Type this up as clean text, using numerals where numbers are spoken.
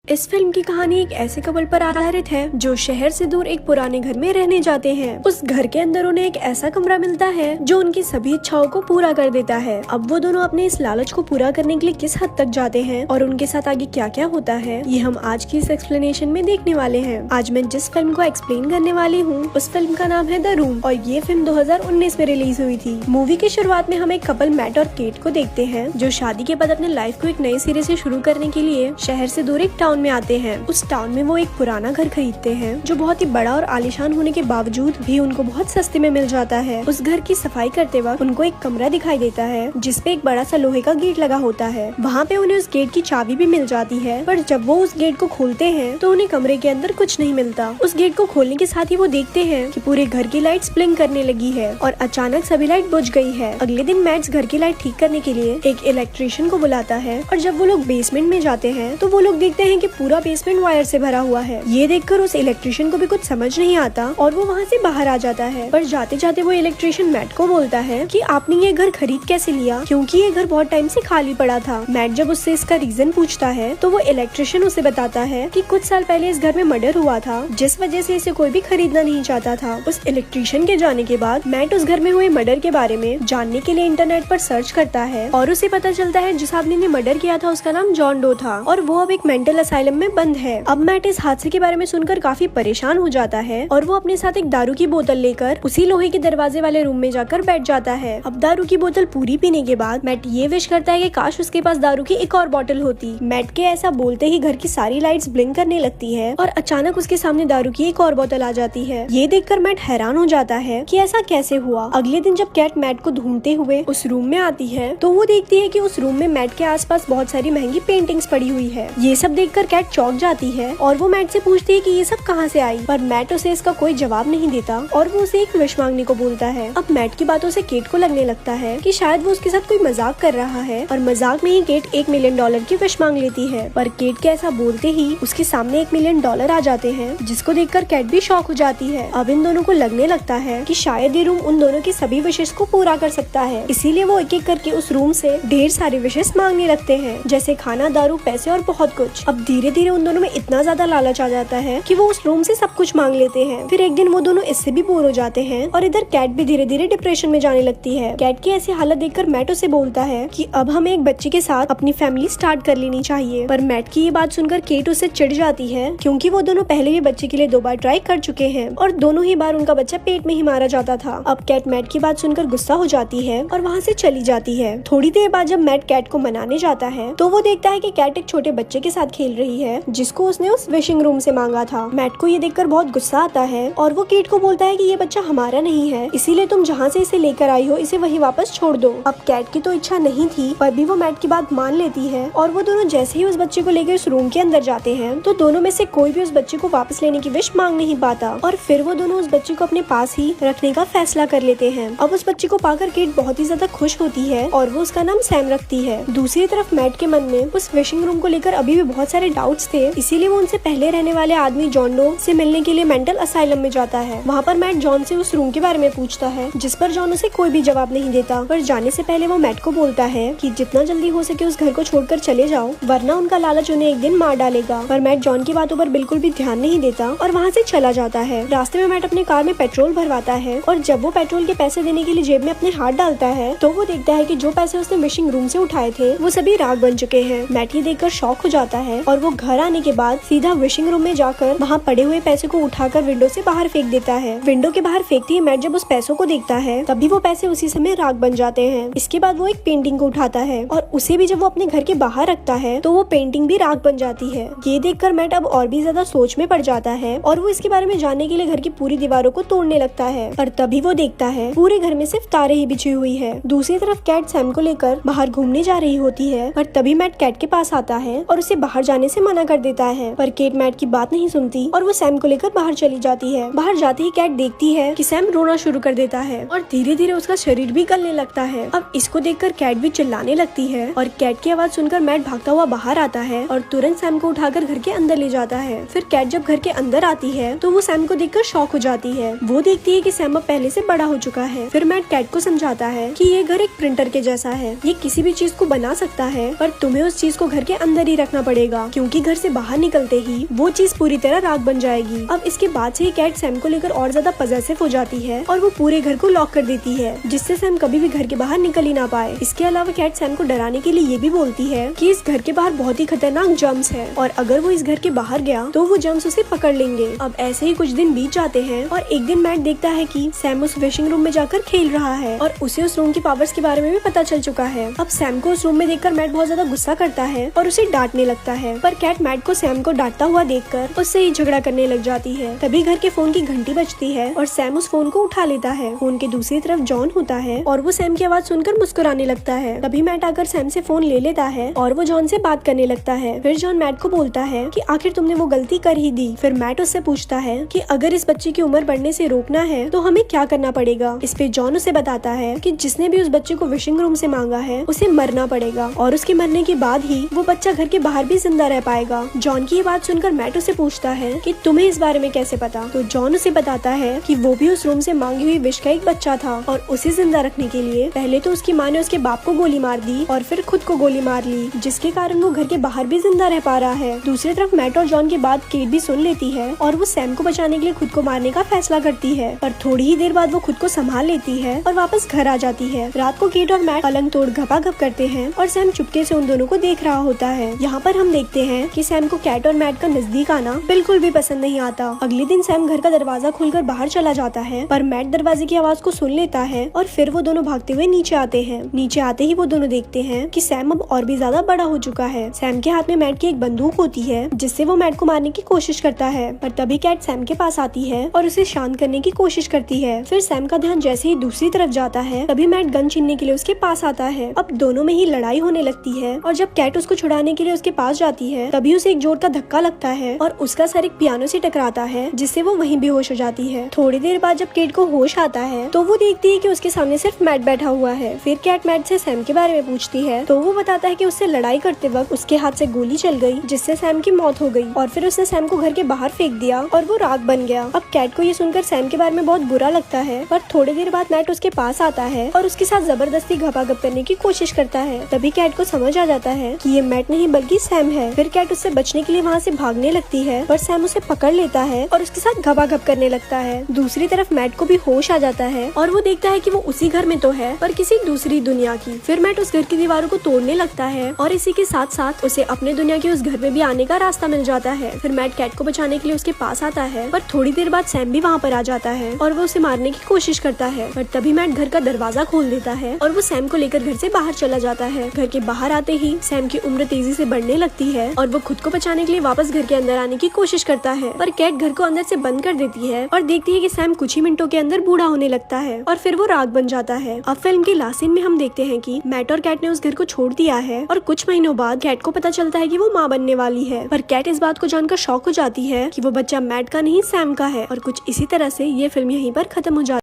इस फिल्म की कहानी एक ऐसे कपल पर आधारित है जो शहर से दूर एक पुराने घर में रहने जाते हैं। उस घर के अंदर उन्हें एक ऐसा कमरा मिलता है जो उनकी सभी इच्छाओं को पूरा कर देता है। अब वो दोनों अपने इस लालच को पूरा करने के लिए किस हद तक जाते हैं और उनके साथ आगे क्या क्या होता है, ये हम आज की इस एक्सप्लेनेशन में देखने वाले हैं। आज मैं जिस फिल्म को एक्सप्लेन करने वाली हूँ उस फिल्म का नाम है द रूम और ये फिल्म 2019 में रिलीज हुई थी। मूवी की शुरुआत में हम एक कपल मैट और केट को देखते हैं जो शादी के बाद अपने लाइफ को एक नए सिरे से शुरू करने के लिए शहर से दूर एक टाउन में आते हैं। उस टाउन में वो एक पुराना घर खरीदते हैं जो बहुत ही बड़ा और आलीशान होने के बावजूद भी उनको बहुत सस्ते में मिल जाता है। उस घर की सफाई करते वक्त उनको एक कमरा दिखाई देता है जिसपे एक बड़ा सा लोहे का गेट लगा होता है। वहाँ पे उन्हें उस गेट की चाबी भी मिल जाती है, पर जब वो उस गेट को खोलते हैं तो उन्हें कमरे के अंदर कुछ नहीं मिलता। उस गेट को खोलने के साथ ही वो देखते हैं कि पूरे घर की लाइट्स ब्लिंक करने लगी है और अचानक सभी लाइट बुझ गई है। अगले दिन मैट्स घर की लाइट ठीक करने के लिए एक इलेक्ट्रिशियन को बुलाता है और जब वो लोग बेसमेंट में जाते हैं तो वो लोग देखते हैं कि पूरा बेसमेंट वायर से भरा हुआ है। ये देखकर उस इलेक्ट्रिशियन को भी कुछ समझ नहीं आता और वो वहाँ से बाहर आ जाता है। पर जाते जाते वो इलेक्ट्रिशियन मैट को बोलता है कि आपने ये घर खरीद कैसे लिया, क्योंकि ये घर बहुत टाइम से खाली पड़ा था। मैट जब उससे इसका रीजन पूछता है तो वो इलेक्ट्रिशियन उसे बताता है कि कुछ साल पहले इस घर में मर्डर हुआ था जिस वजह से इसे कोई भी खरीदना नहीं चाहता था। उस इलेक्ट्रिशियन के जाने के बाद मैट उस घर में हुए मर्डर के बारे में जानने के लिए इंटरनेट पर सर्च करता है और उसे पता चलता है जिस आदमी ने मर्डर किया था उसका नाम जॉन डो था और वो अब एक मेंटल असाइलम में बंद है। अब मैट इस हादसे के बारे में सुनकर काफी परेशान हो जाता है और वो अपने साथ एक दारू की बोतल लेकर उसी लोहे के दरवाजे वाले रूम में जाकर बैठ जाता है। अब दारू की बोतल पूरी पीने के बाद मैट ये विश करता है कि काश उसके पास दारू की एक और बोतल होती। मैट के ऐसा बोलते ही घर की सारी लाइट्स ब्लिंक करने लगती है और अचानक उसके सामने दारू की एक और बोतल आ जाती है। ये देखकर मैट हैरान हो जाता है कि ऐसा कैसे हुआ। अगले दिन जब कैट मैट को ढूंढते हुए उस रूम में आती है तो वो देखती है कि उस रूम में मैट के आसपास बहुत सारी महंगी पेंटिंग्स पड़ी हुई है। ये सब देखकर कैट चौंक जाती है और वो मैट से पूछती है कि ये सब कहाँ से आई, पर मैट उसे इसका कोई जवाब नहीं देता और वो उसे एक विश मांगने को बोलता है। अब मैट की बातों से केट को लगने लगता है कि शायद वो उसके साथ कोई मजाक कर रहा है और मजाक में ही केट $1 मिलियन की विश मांग लेती है। पर केट के ऐसा बोलते ही उसके सामने $1 मिलियन आ जाते हैं जिसको देखकर कैट भी शॉक हो जाती है। अब इन दोनों को लगने लगता है कि शायद ये रूम उन दोनों की सभी विशेष को पूरा कर सकता है, इसीलिए वो एक एक करके उस रूम से ढेर सारे विशेष मांगने लगते हैं, जैसे खाना, दारू, पैसे और बहुत कुछ। अब धीरे धीरे उन दोनों में इतना ज्यादा लालच आ जाता है कि वो उस रूम से सब कुछ मांग लेते हैं। फिर एक दिन वो दोनों इससे भी बोर हो जाते हैं और इधर कैट भी धीरे धीरे डिप्रेशन में जाने लगती है। कैट की ऐसी हालत देखकर मैट उसे बोलता है कि अब हमें एक बच्चे के साथ अपनी फैमिली स्टार्ट कर लेनी चाहिए। पर मैट की ये बात सुनकर केट उससे चिढ़ जाती है क्योंकि वो दोनों पहले भी बच्चे के लिए 2 बार ट्राई कर चुके हैं और दोनों ही बार उनका बच्चा पेट में ही मारा जाता था। अब कैट मैट की बात सुनकर गुस्सा हो जाती है और वहाँ से चली जाती है। थोड़ी देर बाद जब मैट कैट को मनाने जाता है तो वो देखता है कि कैट एक छोटे बच्चे के साथ खेल रही है जिसको उसने उस विशिंग रूम से मांगा था। मैट को ये देखकर बहुत गुस्सा आता है और वो केट को बोलता है कि ये बच्चा हमारा नहीं है, इसीलिए तुम जहाँ से इसे लेकर आई हो इसे वहीं वापस छोड़ दो। अब कैट की तो इच्छा नहीं थी पर भी वो मैट की बात मान लेती है और वो दोनों जैसे ही उस बच्चे को लेकर उस रूम के अंदर जाते हैं तो दोनों में से कोई भी उस बच्चे को वापस लेने की विश मांग नहीं पाता और फिर वो दोनों उस बच्चे को अपने पास ही रखने का फैसला कर लेते हैं। अब उस बच्चे को पाकर केट बहुत ही ज्यादा खुश होती है और वो उसका नाम सैम रखती है। दूसरी तरफ मैट के मन में उस विशिंग रूम को लेकर अभी भी बहुत सारे डाउट्स थे, इसीलिए वो उनसे पहले रहने वाले आदमी जॉन डो से मिलने के लिए मेंटल असाइलम में जाता है। वहाँ पर मैट जॉन से उस रूम के बारे में पूछता है जिस पर जॉन उसे कोई भी जवाब नहीं देता। पर जाने से पहले वो मैट को बोलता है कि जितना जल्दी हो सके उस घर को छोड़कर चले जाओ वरना उनका लालच उन्हें एक दिन मार डालेगा। पर मैट जॉन की बातों पर बिल्कुल भी ध्यान नहीं देता और वहाँ से चला जाता है। रास्ते में मैट अपने कार में पेट्रोल भरवाता है और जब वो पेट्रोल के पैसे देने के लिए जेब में अपने हाथ डालता है तो वो देखता है कि जो पैसे उसने विशिंग रूम से उठाए थे वो सभी राख बन चुके हैं। मैट ये देखकर शॉक हो जाता है और वो घर आने के बाद सीधा विशिंग रूम में जाकर वहाँ पड़े हुए पैसे को उठाकर विंडो से बाहर फेंक देता है। विंडो के बाहर फेंकते ही मैट जब उस पैसों को देखता है तभी वो पैसे उसी समय राख बन जाते हैं। इसके बाद वो एक पेंटिंग को उठाता है और उसे भी जब वो अपने घर के बाहर रखता है तो वो पेंटिंग भी राख बन जाती है। ये देखकर मैट अब और भी ज्यादा सोच में पड़ जाता है और वो इसके बारे में जानने के लिए घर की पूरी दीवारों को तोड़ने लगता है। पर तभी वो देखता है पूरे घर में सिर्फ तारे ही बिछी हुई है। दूसरी तरफ कैट सैम को लेकर बाहर घूमने जा रही होती है पर तभी मैट कैट के पास आता है और उसे बाहर जाने से मना कर देता है। पर केट मैट की बात नहीं सुनती और वो सैम को लेकर बाहर चली जाती है। बाहर जाते ही कैट देखती है कि सैम रोना शुरू कर देता है और धीरे धीरे उसका शरीर भी गलने लगता है। अब इसको देखकर कैट भी चिल्लाने लगती है और कैट की आवाज सुनकर मैट भागता हुआ बाहर आता है और तुरंत सैम को उठाकर घर के अंदर ले जाता है। फिर कैट जब घर के अंदर आती है तो वो सैम को देखकर शॉक हो जाती है। वो देखती है कि सैम अब पहले से बड़ा हो चुका है। फिर मैट कैट को समझाता है कि ये घर एक प्रिंटर के जैसा है, ये किसी भी चीज को बना सकता है पर तुम्हें उस चीज को घर के अंदर ही रखना पड़ेगा। क्योंकि घर से बाहर निकलते ही वो चीज पूरी तरह राख बन जाएगी। अब इसके बाद से कैट सैम को लेकर और ज्यादा पजेसिव हो जाती है और वो पूरे घर को लॉक कर देती है, जिससे सैम कभी भी घर के बाहर निकल ही ना पाए। इसके अलावा कैट सैम को डराने के लिए ये भी बोलती है कि इस घर के बाहर बहुत ही खतरनाक जर्म्स है और अगर वो इस घर के बाहर गया तो वो जर्म्स उसे पकड़ लेंगे। अब ऐसे ही कुछ दिन बीत जाते हैं और एक दिन मैट देखता है कि सैम उस विशिंग रूम में जाकर खेल रहा है और उसे उस रूम की पावर्स के बारे में भी पता चल चुका है। अब सैम को उस रूम में देखकर मैट बहुत ज्यादा गुस्सा करता है और उसे डांटने लगता है, पर कैट मैट को सैम को डांटता हुआ देखकर उससे ही झगड़ा करने लग जाती है। तभी घर के फोन की घंटी बजती है और सैम उस फोन को उठा लेता है। फोन के दूसरी तरफ जॉन होता है और वो सैम की आवाज सुनकर मुस्कुराने लगता है। तभी मैट आकर सैम से फोन ले लेता है और वो जॉन से बात करने लगता है। फिर जॉन मैट को बोलता है कि आखिर तुमने वो गलती कर ही दी। फिर मैट उससे पूछता है कि अगर इस बच्चे की उम्र बढ़ने से रोकना है तो हमें क्या करना पड़ेगा। इस पे जॉन उसे बताता है कि जिसने भी उस बच्चे को विशिंग रूम से मांगा है उसे मरना पड़ेगा और उसके मरने के बाद ही वो बच्चा घर के बाहर भी जिंदा रह पाएगा। जॉन की ये बात सुनकर मैट उसे पूछता है कि तुम्हें इस बारे में कैसे पता। तो जॉन उसे बताता है कि वो भी उस रूम से मांगी हुई विश का एक बच्चा था और उसे जिंदा रखने के लिए पहले तो उसकी माँ ने उसके बाप को गोली मार दी और फिर खुद को गोली मार ली, जिसके कारण वो घर के बाहर भी जिंदा रह पा रहा है। दूसरी तरफ मैट और जॉन की बात केट भी सुन लेती है और वो सैम को बचाने के लिए खुद को मारने का फैसला करती है, पर थोड़ी ही देर बाद वो खुद को संभाल लेती है और वापस घर आ जाती है। रात को केट और मैट पलंग तोड़ घपाघप करते हैं और सैम चुपके से उन दोनों को देख रहा होता है। यहाँ पर हम देखते हैं कि सैम को कैट और मैट का नजदीक आना बिल्कुल भी पसंद नहीं आता। अगले दिन सैम घर का दरवाजा खोलकर बाहर चला जाता है, पर मैट दरवाजे की आवाज को सुन लेता है और फिर वो दोनों भागते हुए नीचे आते हैं। नीचे आते ही वो दोनों देखते हैं कि सैम अब और भी ज्यादा बड़ा हो चुका है। सैम के हाथ में मैट की एक बंदूक होती है जिससे वो मैट को मारने की कोशिश करता है, पर तभी कैट सैम के पास आती है और उसे शांत करने की कोशिश करती है। फिर सैम का ध्यान जैसे ही दूसरी तरफ जाता है तभी मैट गन छीनने के लिए उसके पास आता है। अब दोनों में ही लड़ाई होने लगती है और जब कैट उसको छुड़ाने के लिए उसके पास जाती है तभी उसे एक जोर का धक्का लगता है और उसका सर एक पियानो से टकराता है, जिससे वो वहीं बेहोश हो जाती है। थोड़ी देर बाद जब कैट को होश आता है तो वो देखती है कि उसके सामने सिर्फ मैट बैठा हुआ है। फिर कैट मैट से सैम के बारे में पूछती है तो वो बताता है कि उससे लड़ाई करते वक्त उसके हाथ से गोली चल गई, जिससे सैम की मौत हो गई और फिर उसने सैम को घर के बाहर फेंक दिया और वो राख बन गया। अब कैट को ये सुनकर सैम के बारे में बहुत बुरा लगता है, पर थोड़ी देर बाद मैट उसके पास आता है और उसके साथ जबरदस्ती घपाघप करने की कोशिश करता है। तभी कैट को समझ आ जाता है कि ये मैट नहीं बल्कि सैम है। फिर कैट उससे बचने के लिए वहाँ से भागने लगती है, पर सैम उसे पकड़ लेता है और उसके साथ घपाघप करने लगता है। दूसरी तरफ मैट को भी होश आ जाता है और वो देखता है कि वो उसी घर में तो है पर किसी दूसरी दुनिया की। फिर मैट उस घर की दीवारों को तोड़ने लगता है और इसी के साथ साथ उसे अपने दुनिया के उस घर में भी आने का रास्ता मिल जाता है। फिर मैट कैट को बचाने के लिए उसके पास आता है, पर थोड़ी देर बाद सैम भी वहाँ पर आ जाता है और वो उसे मारने की कोशिश करता है, पर तभी मैट घर का दरवाजा खोल देता है और वो सैम को लेकर घर से बाहर चला जाता है। घर के बाहर आते ही सैम की उम्र तेजी से बढ़ने लगती है और वो खुद को बचाने के लिए वापस घर के अंदर आने की कोशिश करता है, पर कैट घर को अंदर से बंद कर देती है और देखती है कि सैम कुछ ही मिनटों के अंदर बूढ़ा होने लगता है और फिर वो राख बन जाता है। अब फिल्म के लास्ट सीन में हम देखते हैं कि मैट और कैट ने उस घर को छोड़ दिया है और कुछ महीनों बाद कैट को पता चलता है कि वो माँ बनने वाली है, पर कैट इस बात को जानकर शॉक हो जाती है कि वो बच्चा मैट का नहीं सैम का है। और कुछ इसी तरह से ये फिल्म यहीं पर खत्म हो जाती है।